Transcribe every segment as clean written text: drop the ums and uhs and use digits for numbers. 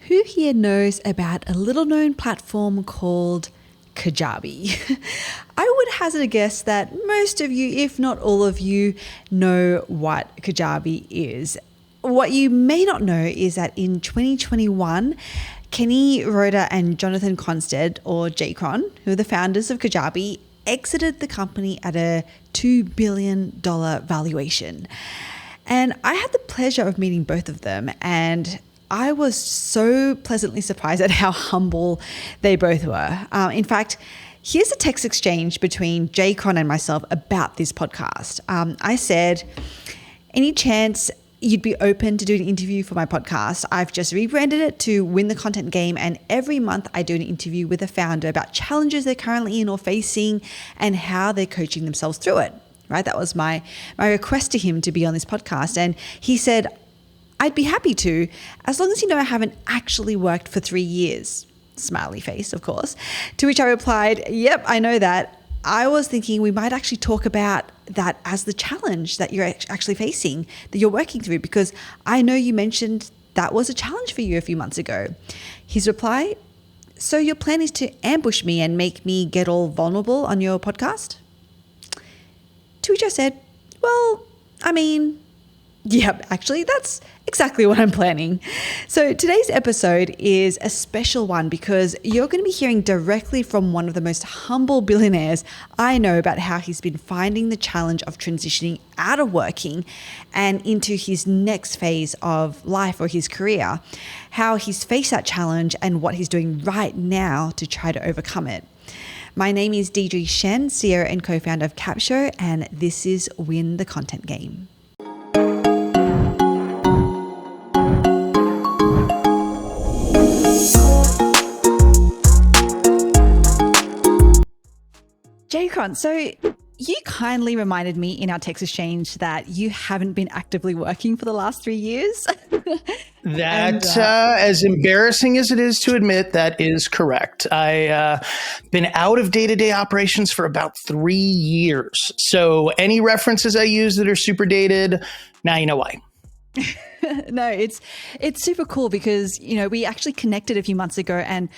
Who here knows about a little known platform called Kajabi? I would hazard a guess that most of you, if not all of you, know what Kajabi is. What you may not know is that in 2021, Kenny Rhoda and Jonathan Kronstedt, or JCron, who are the founders of Kajabi, exited the company at a $2 billion valuation. And I had the pleasure of meeting both of them, and I was so pleasantly surprised at how humble they both were. In fact, here's a text exchange between JCron and myself about this podcast. I said, any chance you'd be open to do an interview for my podcast? I've just rebranded it to Win the Content Game, and every month I do an interview with a founder about challenges they're currently in or facing and how they're coaching themselves through it. Right? That was my request to him to be on this podcast. And he said, I'd be happy to, as long as you know I haven't actually worked for 3 years. Smiley face, of course. To which I replied, yep, I know that. I was thinking we might actually talk about that as the challenge that you're actually facing, that you're working through, because I know you mentioned that was a challenge for you a few months ago. His reply, so your plan is to ambush me and make me get all vulnerable on your podcast? To which I said, well, I mean, yep, actually, that's exactly what I'm planning. So today's episode is a special one because you're going to be hearing directly from one of the most humble billionaires I know about how he's been finding the challenge of transitioning out of working and into his next phase of life or his career, how he's faced that challenge and what he's doing right now to try to overcome it. My name is Deidre Shen, CEO and co-founder of Capshow, and this is Win the Content Game. JCron, so you kindly reminded me in our text exchange that you haven't been actively working for the last 3 years. That, as embarrassing as it is to admit, that is correct. I've been out of day-to-day operations for about 3 years. So any references I use that are super dated, now you know why. No, it's super cool because, you know, we actually connected a few months ago, and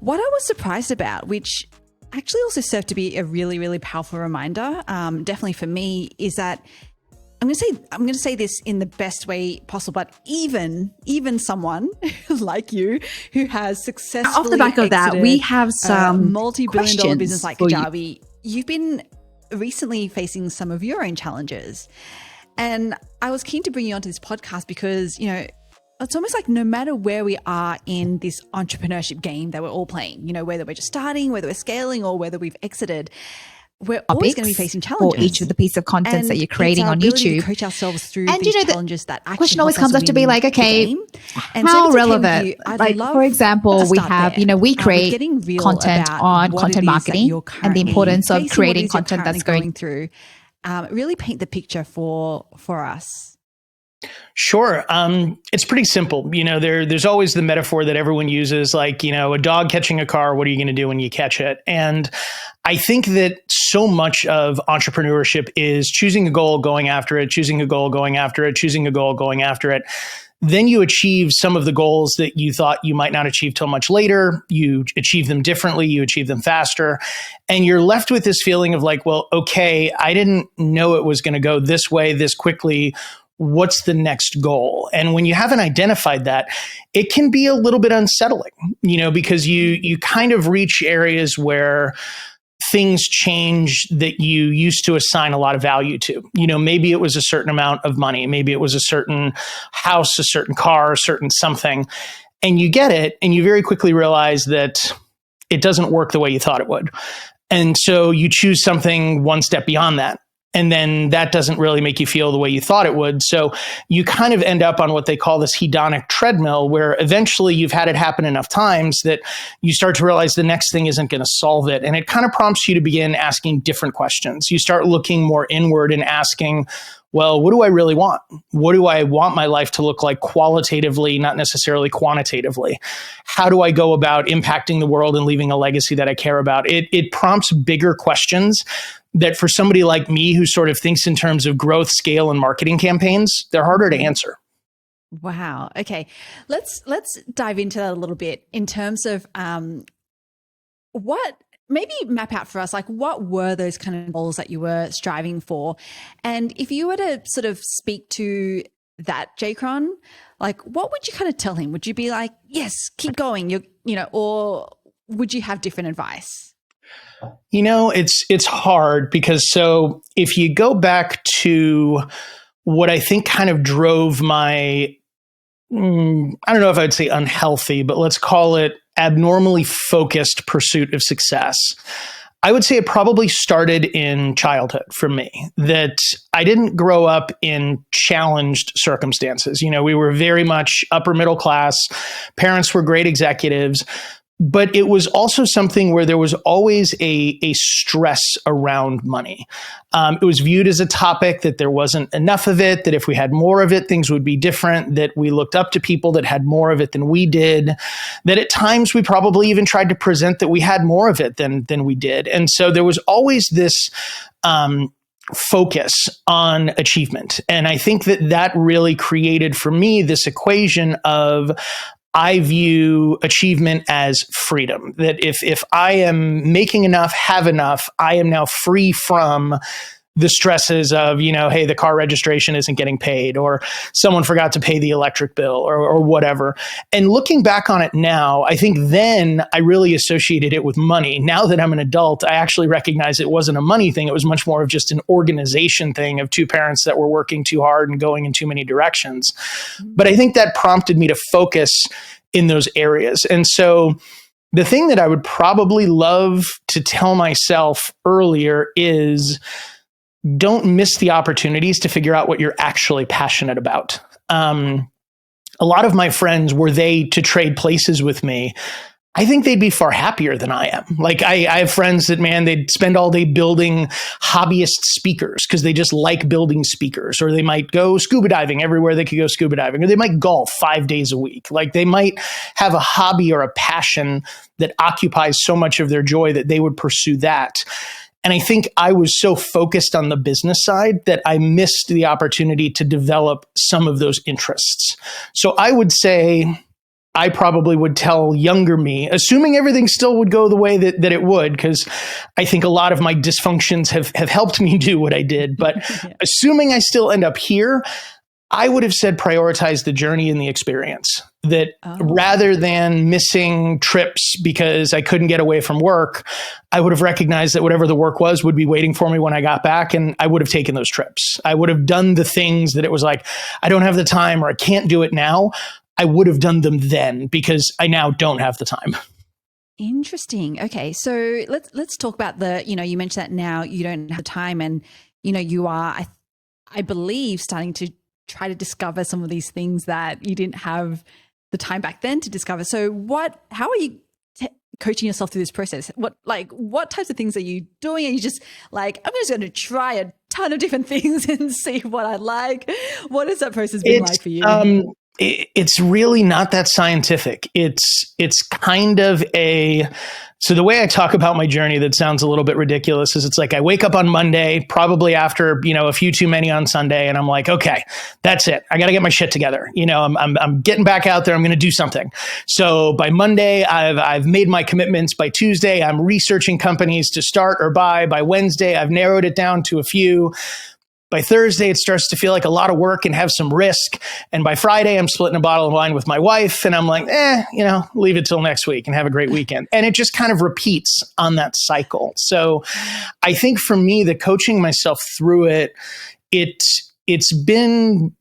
what I was surprised about, which actually also served to be a really, really powerful reminder, definitely for me, is that I'm going to say this in the best way possible, but even someone like you who has successfully off the back of that, we have some multi-billion-dollar business like Kajabi, you've been recently facing some of your own challenges. And I was keen to bring you onto this podcast because, you know, it's almost like no matter where we are in this entrepreneurship game that we're all playing, you know, whether we're just starting, whether we're scaling, or whether we've exited, we're always going to be facing challenges. For each of the piece of content that you're creating on YouTube. To coach ourselves through these challenges that actually question always comes up to be like, okay, how relevant? Like, for example, we have, you know, we create content on content marketing and the importance of creating content that's going through. Really paint the picture for us. Sure. It's pretty simple. You know, there's always the metaphor that everyone uses, like, you know, a dog catching a car. What are you going to do when you catch it? And I think that so much of entrepreneurship is choosing a goal, going after it, choosing a goal, going after it, choosing a goal, going after it. Then you achieve some of the goals that you thought you might not achieve till much later. You achieve them differently. You achieve them faster. And you're left with this feeling of like, well, okay, I didn't know it was going to go this way, this quickly. What's the next goal? And when you haven't identified that, it can be a little bit unsettling, you know, because you kind of reach areas where things change that you used to assign a lot of value to. You know, maybe it was a certain amount of money, maybe it was a certain house, a certain car, a certain something, and you get it, and you very quickly realize that it doesn't work the way you thought it would. And so you choose something one step beyond that. And then that doesn't really make you feel the way you thought it would. So you kind of end up on what they call this hedonic treadmill, where eventually you've had it happen enough times that you start to realize the next thing isn't going to solve it. And it kind of prompts you to begin asking different questions. You start looking more inward and asking, well, what do I really want? What do I want my life to look like qualitatively, not necessarily quantitatively? How do I go about impacting the world and leaving a legacy that I care about? It prompts bigger questions that for somebody like me who sort of thinks in terms of growth, scale, and marketing campaigns, they're harder to answer. Wow. Okay. Let's dive into that a little bit in terms of what maybe map out for us, like what were those kind of goals that you were striving for? And if you were to sort of speak to that JCron, like what would you kind of tell him? Would you be like, yes, keep going, or would you have different advice? It's hard because so if you go back to what I think kind of drove my, I don't know if I'd say unhealthy, but let's call it abnormally focused pursuit of success. I would say it probably started in childhood for me, that I didn't grow up in challenged circumstances. We were very much upper middle class. Parents were great executives. But it was also something where there was always a stress around money. It was viewed as a topic that there wasn't enough of it, that if we had more of it, things would be different, that we looked up to people that had more of it than we did, that at times we probably even tried to present that we had more of it than we did. And so there was always this focus on achievement. And I think that really created for me this equation of I view achievement as freedom, that if I am making enough, have enough, I am now free from the stresses of, hey, the car registration isn't getting paid, or someone forgot to pay the electric bill, or whatever. And looking back on it now, I think then I really associated it with money. Now that I'm an adult, I actually recognize it wasn't a money thing. It was much more of just an organization thing of two parents that were working too hard and going in too many directions. But I think that prompted me to focus in those areas. And so the thing that I would probably love to tell myself earlier is, don't miss the opportunities to figure out what you're actually passionate about. A lot of my friends, were they to trade places with me, I think they'd be far happier than I am. Like I have friends that, man, they'd spend all day building hobbyist speakers because they just like building speakers, or they might go scuba diving everywhere they could go scuba diving, or they might golf 5 days a week. Like they might have a hobby or a passion that occupies so much of their joy that they would pursue that. And I think I was so focused on the business side that I missed the opportunity to develop some of those interests. So I would say I probably would tell younger me, assuming everything still would go the way that it would, because I think a lot of my dysfunctions have helped me do what I did. But yeah. Assuming I still end up here, I would have said prioritize the journey and the experience. That rather than missing trips because I couldn't get away from work, I would have recognized that whatever the work was would be waiting for me when I got back, and I would have taken those trips. I would have done the things that it was like, I don't have the time or I can't do it now. I would have done them then because I now don't have the time. Interesting. Okay. So let's talk about you mentioned that now you don't have the time, and, you are, I believe, starting to try to discover some of these things that you didn't have the time back then to discover. So how are you coaching yourself through this process? What types of things are you doing? Are you just like, I'm just going to try a ton of different things and see what I like? What has that process been like for you? It's really not that scientific. It's kind of so the way I talk about my journey that sounds a little bit ridiculous is it's like I wake up on Monday, probably after, a few too many on Sunday. And I'm like, okay, that's it. I got to get my shit together. I'm getting back out there. I'm going to do something. So by Monday, I've made my commitments. By Tuesday, I'm researching companies to start or buy. By Wednesday, I've narrowed it down to a few. By Thursday, it starts to feel like a lot of work and have some risk. And by Friday, I'm splitting a bottle of wine with my wife. And I'm like, leave it till next week and have a great weekend. And it just kind of repeats on that cycle. So I think for me, the coaching myself through it's been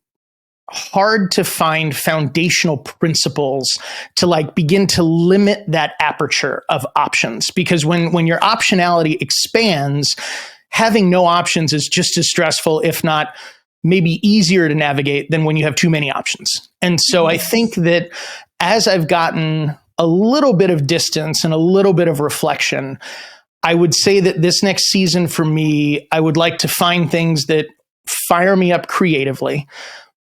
hard to find foundational principles to begin to limit that aperture of options. Because when your optionality expands, having no options is just as stressful, if not maybe easier to navigate than when you have too many options. And so I think that as I've gotten a little bit of distance and a little bit of reflection, I would say that this next season for me, I would like to find things that fire me up creatively,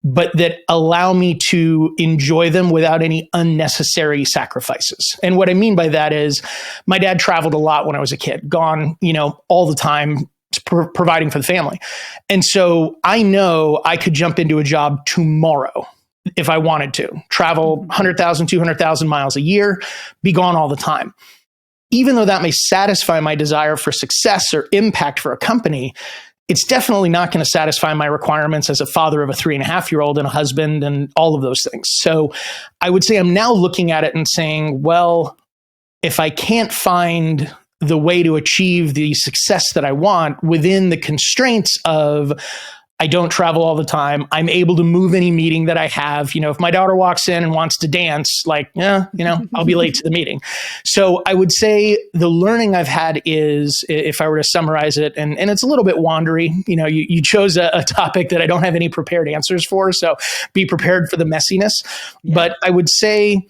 but that allow me to enjoy them without any unnecessary sacrifices. And what I mean by that is my dad traveled a lot when I was a kid, gone, all the time, providing for the family. And so I know I could jump into a job tomorrow if I wanted to. Travel 100,000, 200,000 miles a year, be gone all the time. Even though that may satisfy my desire for success or impact for a company, it's definitely not going to satisfy my requirements as a father of a 3.5-year-old and a husband and all of those things. So I would say I'm now looking at it and saying, well, if I can't find the way to achieve the success that I want within the constraints of I don't travel all the time, I'm able to move any meeting that I have. If my daughter walks in and wants to dance, I'll be late to the meeting. So I would say the learning I've had is, if I were to summarize it, and it's a little bit wandery, you chose a topic that I don't have any prepared answers for, so be prepared for the messiness. Yeah. But I would say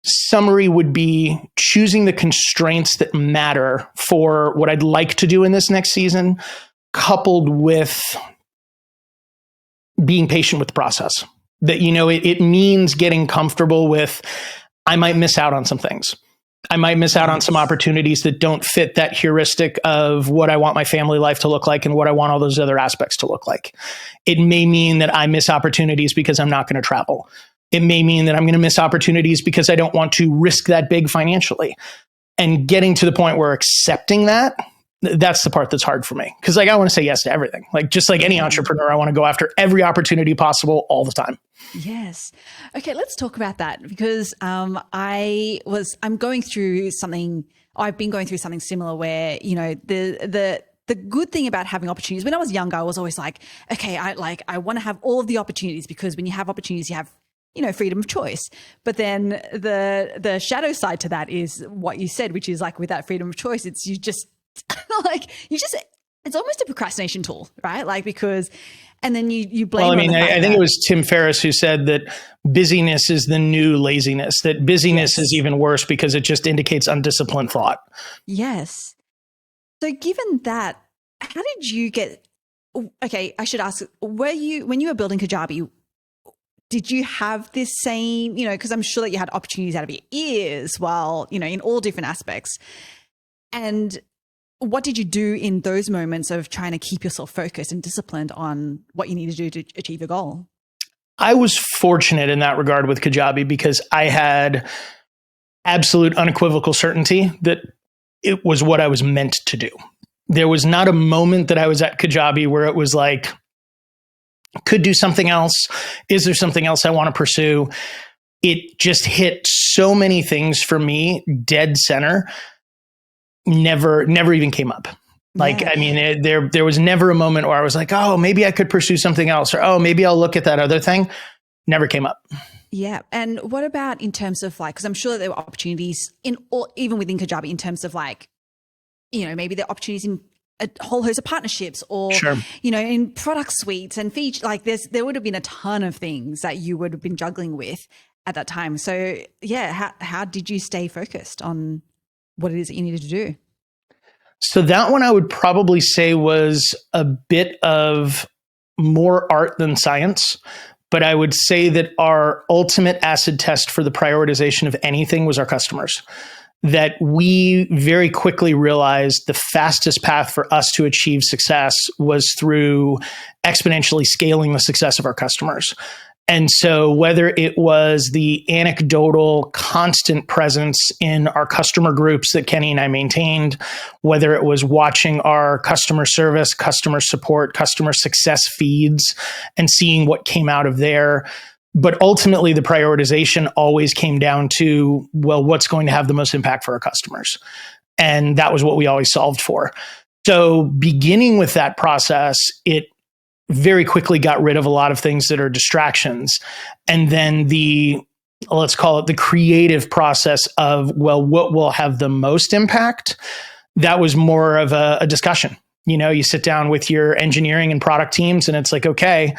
summary would be choosing the constraints that matter for what I'd like to do in this next season, coupled with being patient with the process. That, it means getting comfortable with, I might miss out on some things. I might miss out on some opportunities that don't fit that heuristic of what I want my family life to look like and what I want all those other aspects to look like. It may mean that I miss opportunities because I'm not going to travel. It may mean that I'm going to miss opportunities because I don't want to risk that big financially. And getting to the point where accepting that's the part that's hard for me. Because I want to say yes to everything. Just like any entrepreneur, I want to go after every opportunity possible all the time. Yes. Okay, let's talk about that, because I've been going through something similar where, the good thing about having opportunities, when I was younger, I was always like, okay, I want to have all of the opportunities, because when you have opportunities, you have freedom of choice. But then the shadow side to that is what you said, which is with that freedom of choice, it's it's almost a procrastination tool, right? And then you blame. Well, I think it was Tim Ferriss who said that busyness is the new laziness, that busyness is even worse because it just indicates undisciplined thought. Yes. So given that, how did you get, okay, I should ask, when you were building Kajabi, did you have this same, because I'm sure that you had opportunities out of your ears while, in all different aspects. And what did you do in those moments of trying to keep yourself focused and disciplined on what you need to do to achieve your goal? I was fortunate in that regard with Kajabi because I had absolute unequivocal certainty that it was what I was meant to do. There was not a moment that I was at Kajabi where it was like, could do something else. Is there something else I want to pursue? It just hit so many things for me, dead center. Never even came up. There was never a moment where I was like, oh, maybe I could pursue something else, or, oh, maybe I'll look at that other thing. Never came up. Yeah. And what about in terms of because I'm sure that there were opportunities even within Kajabi in terms of maybe there are opportunities in a whole host of partnerships or, sure, in product suites and features, there would have been a ton of things that you would have been juggling with at that time. So yeah, how did you stay focused on what it is that you needed to do? So that one I would probably say was a bit of more art than science, but I would say that our ultimate acid test for the prioritization of anything was our customers. That we very quickly realized the fastest path for us to achieve success was through exponentially scaling the success of our customers. And so whether it was the anecdotal constant presence in our customer groups that Kenny and I maintained, whether it was watching our customer service, customer support, customer success feeds and seeing what came out of there. But ultimately, the prioritization always came down to, well, what's going to have the most impact for our customers? And that was what we always solved for. So beginning with that process, it very quickly got rid of a lot of things that are distractions. And then let's call it the creative process of, well, what will have the most impact? That was more of a discussion. You sit down with your engineering and product teams and it's like, okay,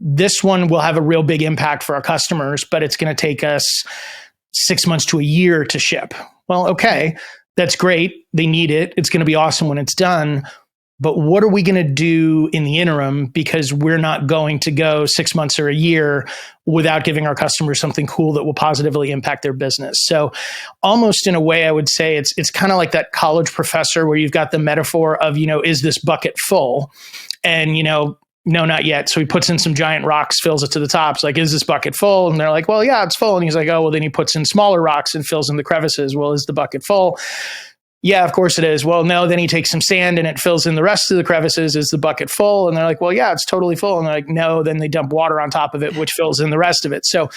this one will have a real big impact for our customers, but it's going to take us 6 months to a year to ship. Well, okay, that's great. They need it. It's going to be awesome when it's done. But what are we going to do in the interim? Because we're not going to go 6 months or a year without giving our customers something cool that will positively impact their business. So almost in a way, I would say it's kind of like that college professor where you've got the metaphor of, is this bucket full? And, no, not yet. So he puts in some giant rocks, fills it to the top. It's like, is this bucket full? And they're like, well, yeah, it's full. And he's like, oh, well, then he puts in smaller rocks and fills in the crevices. Well, is the bucket full? Yeah, of course it is. Well, no, then he takes some sand and it fills in the rest of the crevices. Is the bucket full? And they're like, well, yeah, it's totally full. And they're like, no, then they dump water on top of it, which fills in the rest of it. So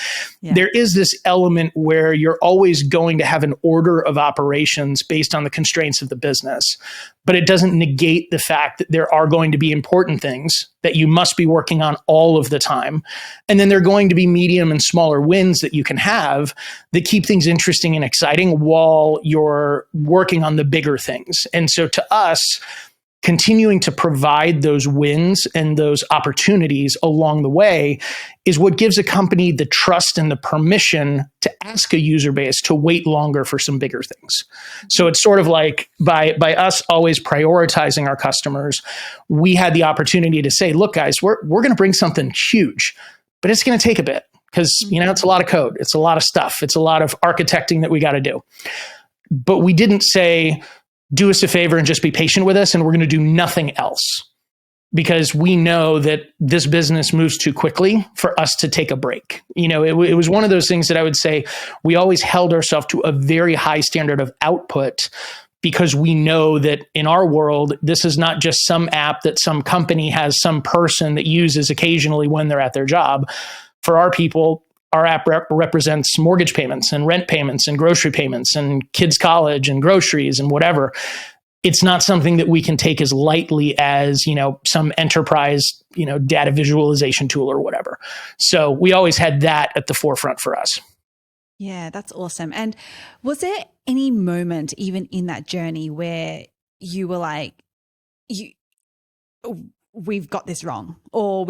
there is this element where you're always going to have an order of operations based on the constraints of the business. But it doesn't negate the fact that there are going to be important things that you must be working on all of the time. And then there are going to be medium and smaller wins that you can have that keep things interesting and exciting while you're working on the bigger things. And so to us, continuing to provide those wins and those opportunities along the way is what gives a company the trust and the permission to ask a user base to wait longer for some bigger things. So it's sort of like by us always prioritizing our customers, we had the opportunity to say, look, guys, we're going to bring something huge, but it's going to take a bit because, it's a lot of code. It's a lot of stuff. It's a lot of architecting that we got to do. But we didn't say, do us a favor and just be patient with us, and we're going to do nothing else, because we know that this business moves too quickly for us to take a break. It was one of those things that I would say we always held ourselves to a very high standard of output, because we know that in our world, this is not just some app that some company has some person that uses occasionally when they're at their job. For our people, our app represents mortgage payments and rent payments and grocery payments and kids' college and groceries and whatever. It's not something that we can take as lightly as, some enterprise, data visualization tool or whatever. So we always had that at the forefront for us. Yeah, that's awesome. And was there any moment even in that journey where you were like, we've got this wrong, or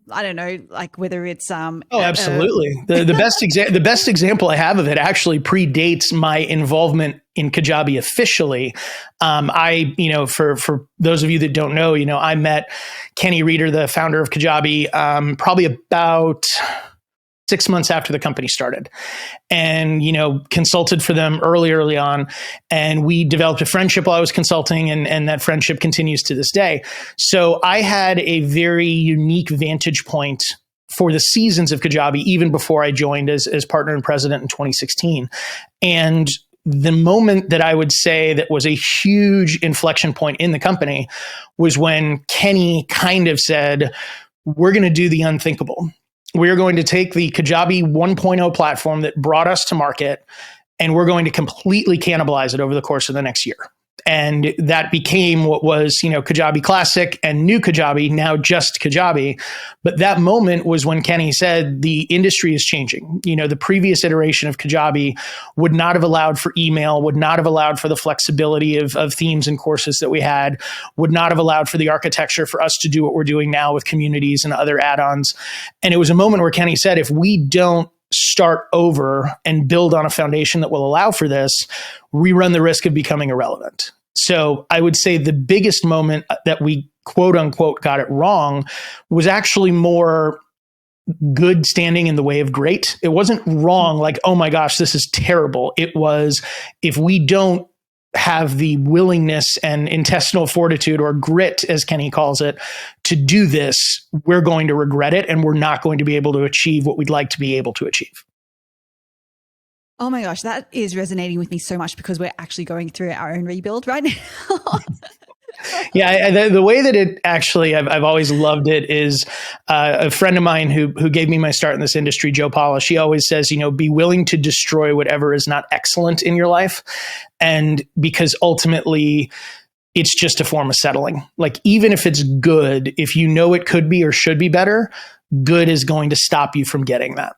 I don't know, like whether it's Oh, absolutely. The best example I have of it actually predates my involvement in Kajabi officially. For those of you that don't know, I met Kenny Reeder, the founder of Kajabi, probably about 6 months after the company started, and, consulted for them early on. And we developed a friendship while I was consulting, and that friendship continues to this day. So I had a very unique vantage point for the seasons of Kajabi, even before I joined as partner and president in 2016. And the moment that I would say that was a huge inflection point in the company was when Kenny kind of said, we're going to do the unthinkable. We're going to take the Kajabi 1.0 platform that brought us to market, and we're going to completely cannibalize it over the course of the next year. And that became what was, Kajabi Classic and New Kajabi, now just Kajabi. But that moment was when Kenny said the industry is changing. The previous iteration of Kajabi would not have allowed for email, would not have allowed for the flexibility of themes and courses that we had, would not have allowed for the architecture for us to do what we're doing now with communities and other add-ons. And it was a moment where Kenny said, if we don't start over and build on a foundation that will allow for this, we run the risk of becoming irrelevant. So I would say the biggest moment that we quote unquote got it wrong was actually more good standing in the way of great. It wasn't wrong like, oh my gosh, this is terrible. It was, if we don't have the willingness and intestinal fortitude, or grit, as Kenny calls it, to do this, we're going to regret it, and we're not going to be able to achieve what we'd like to be able to achieve. Oh my gosh, that is resonating with me so much, because we're actually going through our own rebuild right now. Yeah, the way that it actually, I've always loved it is a friend of mine who gave me my start in this industry, Joe Paula. She always says, be willing to destroy whatever is not excellent in your life. And because ultimately it's just a form of settling. Like, even if it's good, if you know it could be or should be better, good is going to stop you from getting that.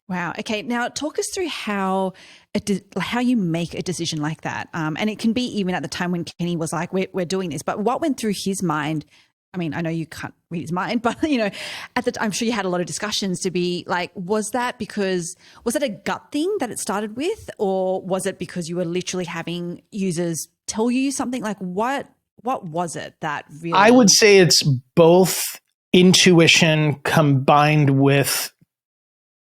Wow. Okay. Now talk us through how you make a decision like that. And it can be even at the time when Kenny was like, we're doing this, but what went through his mind? I mean, I know you can't read his mind, but at the time, I'm sure you had a lot of discussions to be like, was it a gut thing that it started with, or was it because you were literally having users tell you something? Like, what was it that really? I would say it's both intuition combined with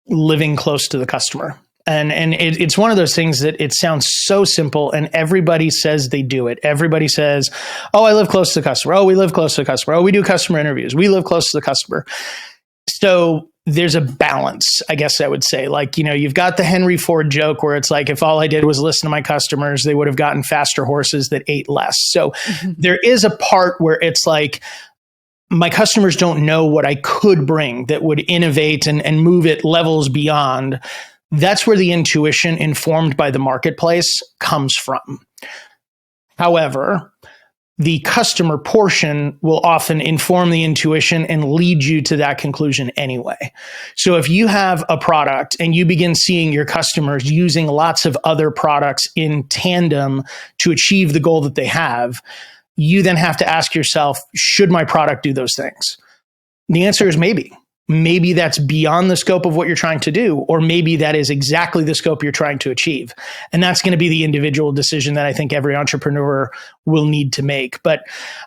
living close to the customer. It's one of those things that it sounds so simple and everybody says they do it. Everybody says, oh, I live close to the customer. Oh, we live close to the customer. Oh, we do customer interviews. We live close to the customer. So there's a balance, I guess I would say. Like, you've got the Henry Ford joke where it's like, if all I did was listen to my customers, they would have gotten faster horses that ate less. So there is a part where it's like, my customers don't know what I could bring that would innovate and move it levels beyond. That's where the intuition informed by the marketplace comes from. However, the customer portion will often inform the intuition and lead you to that conclusion anyway. So if you have a product and you begin seeing your customers using lots of other products in tandem to achieve the goal that they have, you then have to ask yourself, should my product do those things? The answer is maybe. Maybe that's beyond the scope of what you're trying to do, or maybe that is exactly the scope you're trying to achieve. And that's going to be the individual decision that I think every entrepreneur will need to make. But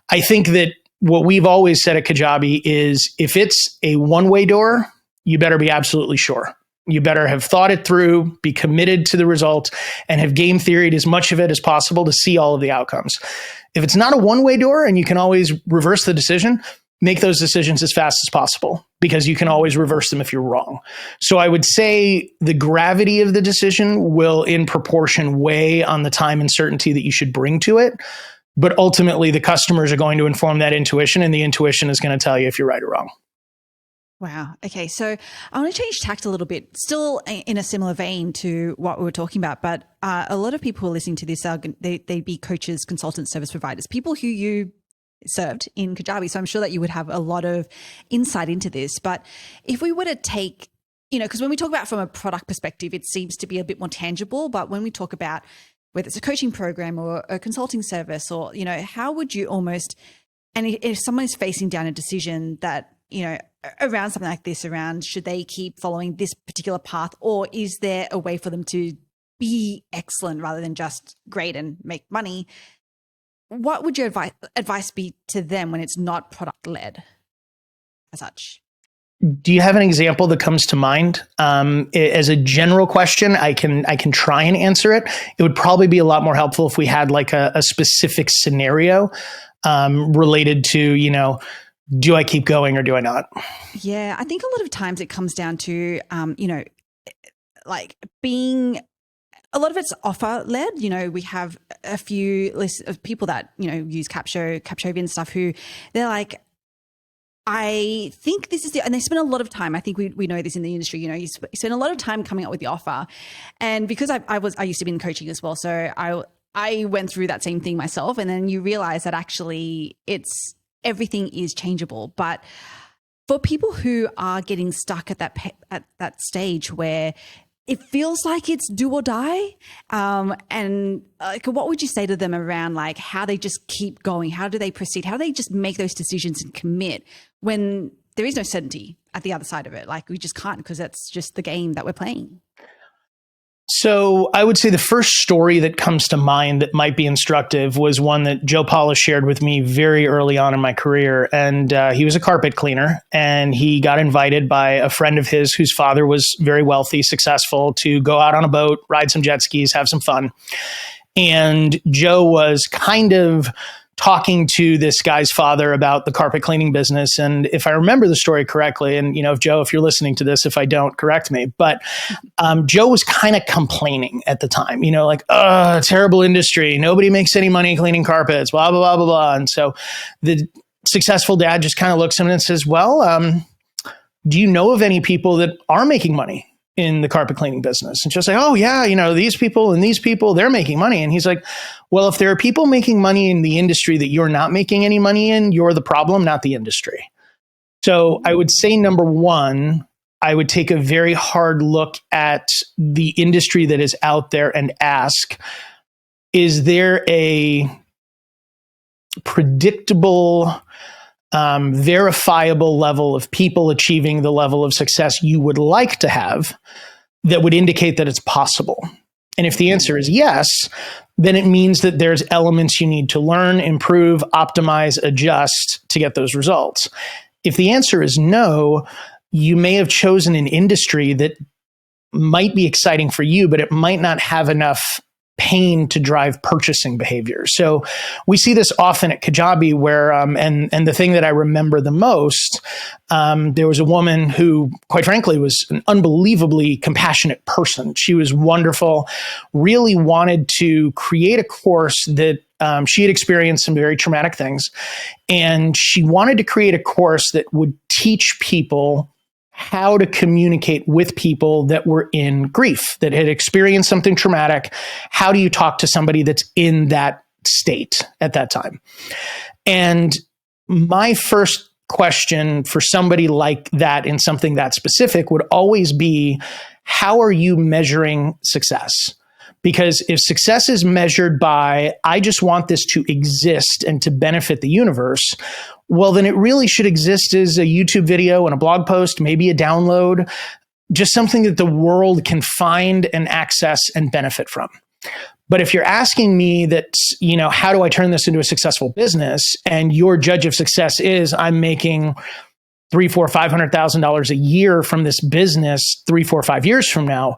I think that what we've always said at Kajabi is if it's a one-way door, you better be absolutely sure. You better have thought it through, be committed to the result, and have game theoried as much of it as possible to see all of the outcomes. If it's not a one-way door and you can always reverse the decision, make those decisions as fast as possible, because you can always reverse them if you're wrong. So I would say the gravity of the decision will in proportion weigh on the time and certainty that you should bring to it. But ultimately, the customers are going to inform that intuition, and the intuition is going to tell you if you're right or wrong. Wow. Okay. So I want to change tact a little bit, still in a similar vein to what we were talking about. But a lot of people who are listening to this, they'd be coaches, consultants, service providers, people who you served in Kajabi. So I'm sure that you would have a lot of insight into this. But if we were to take, because when we talk about from a product perspective, it seems to be a bit more tangible. But when we talk about whether it's a coaching program or a consulting service, or, how would you almost, and if someone is facing down a decision that, around something like this, around should they keep following this particular path, or is there a way for them to be excellent rather than just great and make money? What would your advice be to them when it's not product led as such? Do you have an example that comes to mind? As a general question, I can try and answer it. It would probably be a lot more helpful if we had like a specific scenario related to, do I keep going or do I not? Yeah, I think a lot of times it comes down to, like being. A lot of it's offer led. We have a few lists of people that, use Capshovian and stuff, who they're like, I think this is and they spend a lot of time. I think we know this in the industry, you spend a lot of time coming up with the offer. And because I used to be in coaching as well. So I went through that same thing myself. And then you realize that actually everything is changeable. But for people who are getting stuck at that stage where it feels like it's do or die. And what would you say to them around like how they just keep going? How do they proceed? How do they just make those decisions and commit when there is no certainty at the other side of it? Like we just can't, because that's just the game that we're playing. So I would say the first story that comes to mind that might be instructive was one that Joe Paula shared with me very early on in my career. And he was a carpet cleaner, and he got invited by a friend of his whose father was very wealthy, successful, to go out on a boat, ride some jet skis, have some fun. And Joe was kind of talking to this guy's father about the carpet cleaning business. And if I remember the story correctly, and, Joe, if you're listening to this, if I don't, correct me, but Joe was kind of complaining at the time, like, terrible industry. Nobody makes any money cleaning carpets, blah, blah, blah, blah, blah. And so the successful dad just kind of looks at him and says, well, do you know of any people that are making money in the carpet cleaning business? And she'll say, oh yeah, these people and these people, they're making money. And he's like, well, if there are people making money in the industry that you're not making any money in, you're the problem, not the industry. So I would say, number one, I would take a very hard look at the industry that is out there and ask, is there a predictable, verifiable level of people achieving the level of success you would like to have that would indicate that it's possible? And if the answer is yes, then it means that there's elements you need to learn, improve, optimize, adjust to get those results. If the answer is no, you may have chosen an industry that might be exciting for you, but it might not have enough pain to drive purchasing behavior. So we see this often at Kajabi where, and the thing that I remember the most, there was a woman who, quite frankly, was an unbelievably compassionate person. She was wonderful, really wanted to create a course that she had experienced some very traumatic things. And she wanted to create a course that would teach people how to communicate with people that were in grief, that had experienced something traumatic. How do you talk to somebody that's in that state at that time? And my first question for somebody like that in something that specific would always be, how are you measuring success? Because if success is measured by, I just want this to exist and to benefit the universe, well, then it really should exist as a YouTube video and a blog post, maybe a download, just something that the world can find and access and benefit from. But if you're asking me that, how do I turn this into a successful business? And your judge of success is I'm making $300,000, $400,000, $500,000 a year from this business 3, 4, 5 years from now.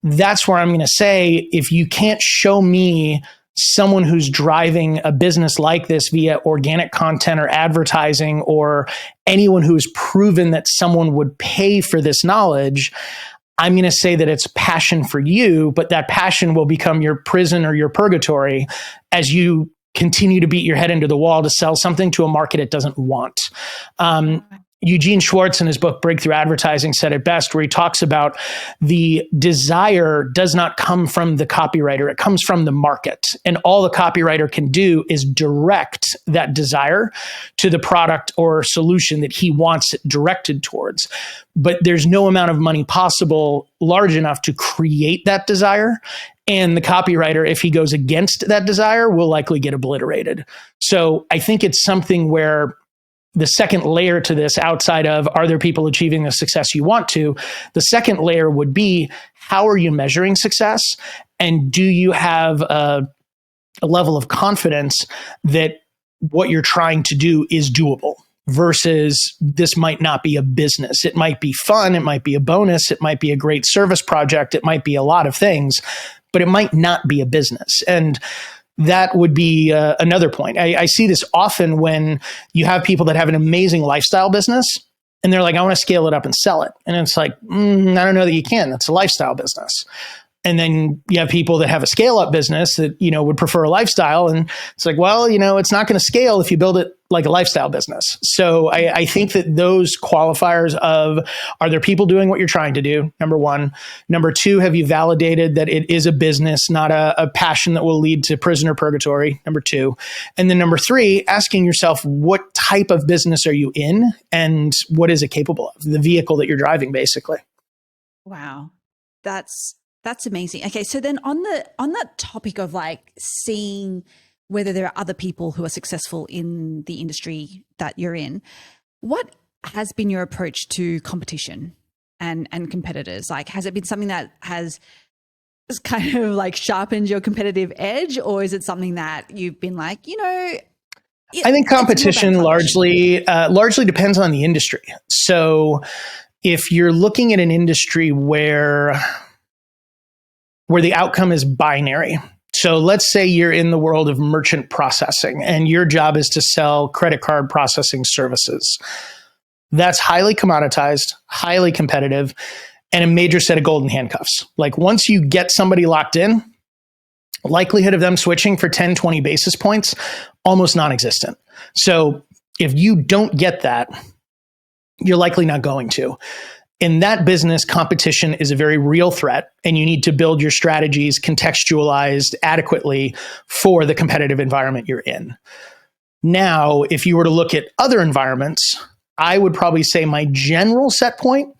That's where I'm going to say, if you can't show me someone who's driving a business like this via organic content or advertising, or anyone who's proven that someone would pay for this knowledge, I'm going to say that it's passion for you, but that passion will become your prison or your purgatory as you continue to beat your head into the wall to sell something to a market it doesn't want. Eugene Schwartz in his book, Breakthrough Advertising, said it best, where he talks about the desire does not come from the copywriter. It comes from the market. And all the copywriter can do is direct that desire to the product or solution that he wants it directed towards. But there's no amount of money possible large enough to create that desire. And the copywriter, if he goes against that desire, will likely get obliterated. So I think it's something where the second layer to this, outside of, are there people achieving the success you want to? The second layer would be, how are you measuring success? And do you have a level of confidence that what you're trying to do is doable? Versus this might not be a business. It might be fun. It might be a bonus. It might be a great service project. It might be a lot of things, but it might not be a business. And that would be another point. I see this often when you have people that have an amazing lifestyle business and they're like, I want to scale it up and sell it. And it's like, I don't know that you can. That's a lifestyle business. And then you have people that have a scale up business that, would prefer a lifestyle. And it's like, well, it's not going to scale if you build it like a lifestyle business. So I think that those qualifiers of, are there people doing what you're trying to do? Number one. Number two, have you validated that it is a business, not a passion that will lead to prison or purgatory? Number two. And then number three, asking yourself, what type of business are you in and what is it capable of? The vehicle that you're driving, basically. Wow. That's amazing. Okay, so then on that topic of like seeing whether there are other people who are successful in the industry that you're in, what has been your approach to competition and competitors? Like, has it been something that has kind of like sharpened your competitive edge, or is it something that you've been like, I think competition largely depends on the industry. So if you're looking at an industry where the outcome is binary. So let's say you're in the world of merchant processing and your job is to sell credit card processing services. That's highly commoditized, highly competitive, and a major set of golden handcuffs. Like once you get somebody locked in, likelihood of them switching for 10, 20 basis points, almost non-existent. So if you don't get that, you're likely not going to. In that business, competition is a very real threat, and you need to build your strategies contextualized adequately for the competitive environment you're in. Now, if you were to look at other environments, I would probably say my general set point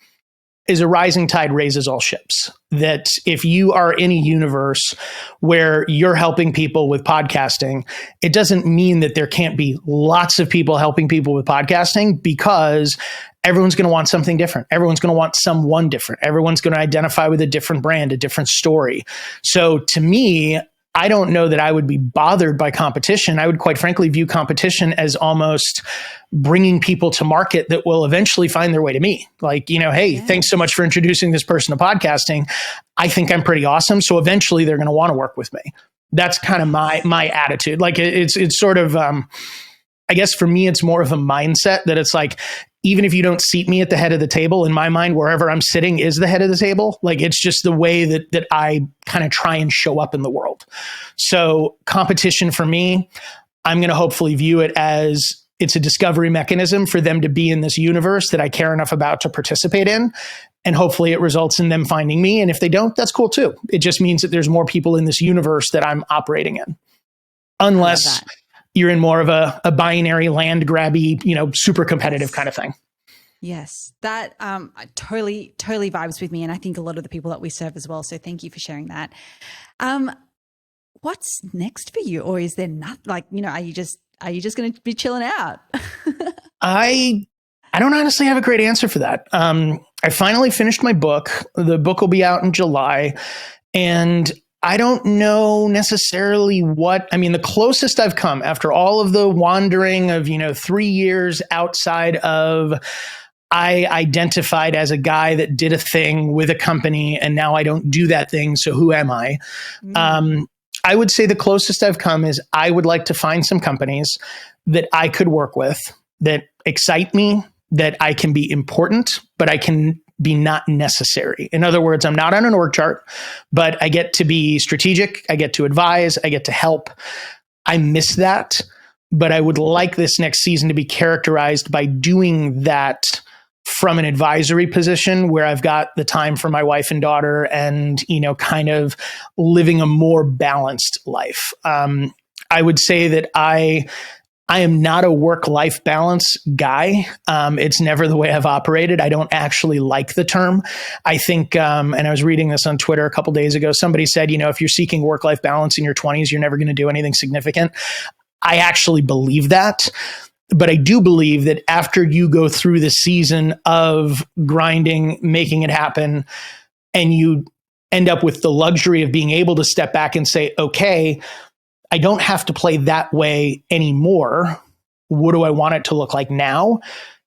is a rising tide raises all ships. That if you are in a universe where you're helping people with podcasting, it doesn't mean that there can't be lots of people helping people with podcasting, because everyone's going to want something different. Everyone's going to want someone different. Everyone's going to identify with a different brand, a different story. So to me, I don't know that I would be bothered by competition. I would quite frankly view competition as almost bringing people to market that will eventually find their way to me. Like, hey, thanks so much for introducing this person to podcasting. I think I'm pretty awesome. So eventually they're going to want to work with me. That's kind of my attitude. Like it's sort of, I guess for me, it's more of a mindset that it's like, even if you don't seat me at the head of the table, in my mind, wherever I'm sitting is the head of the table. Like it's just the way that I kind of try and show up in the world. So competition for me, I'm going to hopefully view it as it's a discovery mechanism for them to be in this universe that I care enough about to participate in. And hopefully it results in them finding me. And if they don't, that's cool too. It just means that there's more people in this universe that I'm operating in. Unless you're in more of a binary land grabby, super competitive kind of thing. Yes, that totally vibes with me. And I think a lot of the people that we serve as well. So thank you for sharing that. What's next for you? Or is there nothing are you just going to be chilling out? I don't honestly have a great answer for that. I finally finished my book. The book will be out in July, and I don't know necessarily the closest I've come after all of the wandering of, 3 years outside of, I identified as a guy that did a thing with a company and now I don't do that thing. So who am I? I would say the closest I've come is I would like to find some companies that I could work with that excite me, that I can be important, but I can be not necessary. In other words, I'm not on an org chart, but I get to be strategic. I get to advise. I get to help. I miss that, but I would like this next season to be characterized by doing that from an advisory position where I've got the time for my wife and daughter and, kind of living a more balanced life. I would say that I am not a work-life balance guy. It's never the way I've operated. I don't actually like the term. I think, and I was reading this on Twitter a couple days ago, somebody said, if you're seeking work-life balance in your 20s, you're never going to do anything significant. I actually believe that. But I do believe that after you go through the season of grinding, making it happen, and you end up with the luxury of being able to step back and say, okay, I don't have to play that way anymore. What do I want it to look like now?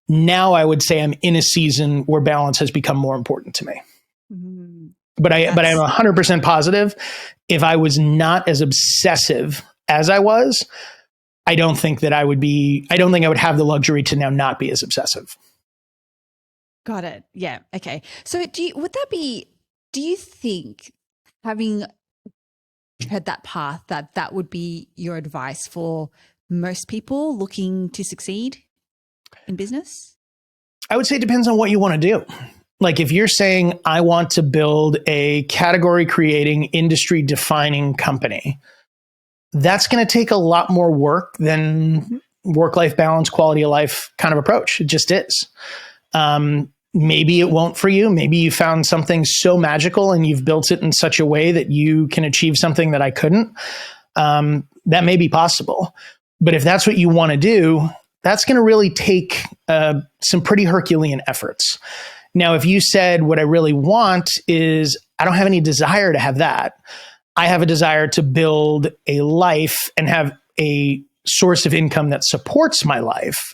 Now I would say I'm in a season where balance has become more important to me. Mm-hmm. But I'm 100% positive. If I was not as obsessive as I was, I don't think I would have the luxury to now not be as obsessive. Got it. Yeah. Okay. So do you think, having tread that path, that would be your advice for most people looking to succeed in business? I would say it depends on what you want to do. Like if you're saying, I want to build a category creating, industry defining company, that's going to take a lot more work than work-life balance, quality of life kind of approach. It just is. Maybe it won't for you. Maybe you found something so magical and you've built it in such a way that you can achieve something that I couldn't. That may be possible. But if that's what you want to do, that's going to really take some pretty Herculean efforts. Now, if you said what I really want is I don't have any desire to have that. I have a desire to build a life and have a source of income that supports my life,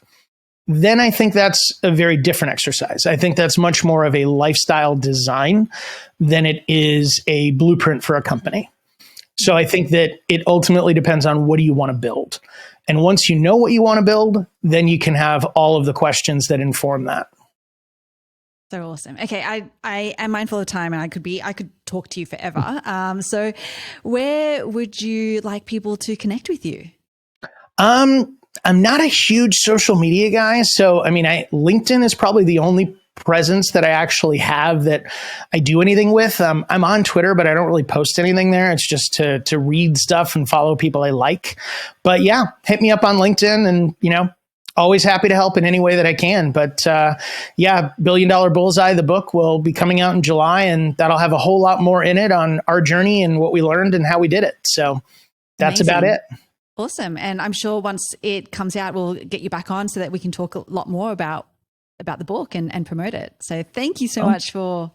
then I think that's a very different exercise. I think that's much more of a lifestyle design than it is a blueprint for a company. So I think that it ultimately depends on what do you want to build. And once you know what you want to build, then you can have all of the questions that inform that. So awesome. Okay, I am mindful of time, and I could talk to you forever. So where would you like people to connect with you? I'm not a huge social media guy, so LinkedIn is probably the only presence that I actually have that I do anything with. I'm on Twitter, but I don't really post anything there. It's just to read stuff and follow people I like. But yeah, hit me up on LinkedIn, and always happy to help in any way that I can. But $1 Billion Bullseye, the book, will be coming out in July, and that'll have a whole lot more in it on our journey and what we learned and how we did it. So that's Amazing. About it. Awesome. And I'm sure once it comes out, we'll get you back on so that we can talk a lot more about the book and promote it. So thank you so much for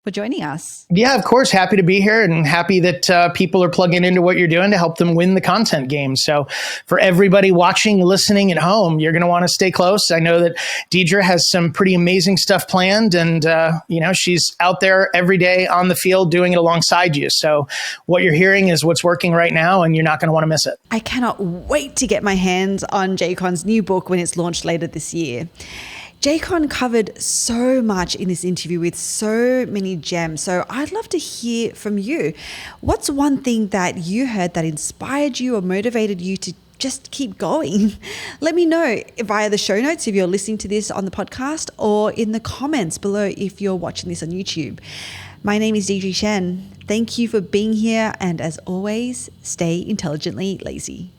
for joining us. Yeah, of course. Happy to be here and happy that people are plugging into what you're doing to help them win the content game. So for everybody watching, listening at home, you're going to want to stay close. I know that Deidre has some pretty amazing stuff planned and, she's out there every day on the field doing it alongside you. So what you're hearing is what's working right now and you're not going to want to miss it. I cannot wait to get my hands on JCron's new book when it's launched later this year. JCron covered so much in this interview with so many gems. So I'd love to hear from you. What's one thing that you heard that inspired you or motivated you to just keep going? Let me know via the show notes if you're listening to this on the podcast or in the comments below if you're watching this on YouTube. My name is Deidre Shen. Thank you for being here. And as always, stay intelligently lazy.